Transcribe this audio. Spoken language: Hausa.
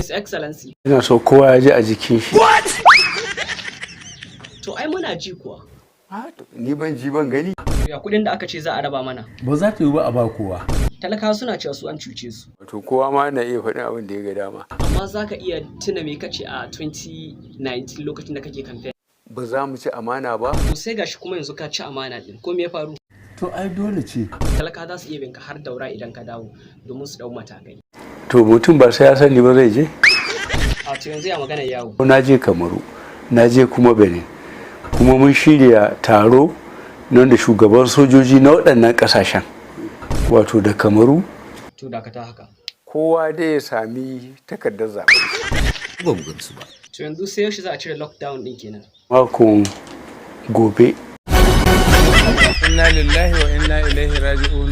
His Excellency. Ina so kowa ya ji a jikin shi. To ai muna ji kuwa. Ni ban ji ban gani. Ya kuɗin da aka ce za a raba mana. Ba za ta yi ba a ba kowa. Talakawa suna cewa su an cuce su. Wato kowa ma na iya faɗin abin da ya ga dama. Amma za ka iya tuna me kace a 2019 lokacin da kake kamfen. Ba za mu ci amana ba. To sai gashi kuma yanzu ka ci amana din. Ko me ya faru? To ai dole ce. Talakawa za su iya binka har daura idan ka dawo domin su dau matakai. To mutum ba sai ya sani ba zai je? A to yanzu ya magana yawo. Na je Kamaru, na je kuma Benin. Kuma mun shirya taro nan da shugaban sojoji na waɗannan ƙasashen. Wato da Kamaru. To dakata haka. Kowa dai ya sami takardar zaɓe. Ba mu gamsu ba. To yanzu sai yaushe za a cire lockdown din kenan. Makon gobe. Inna lillahi wa inna ilaihi raji'un.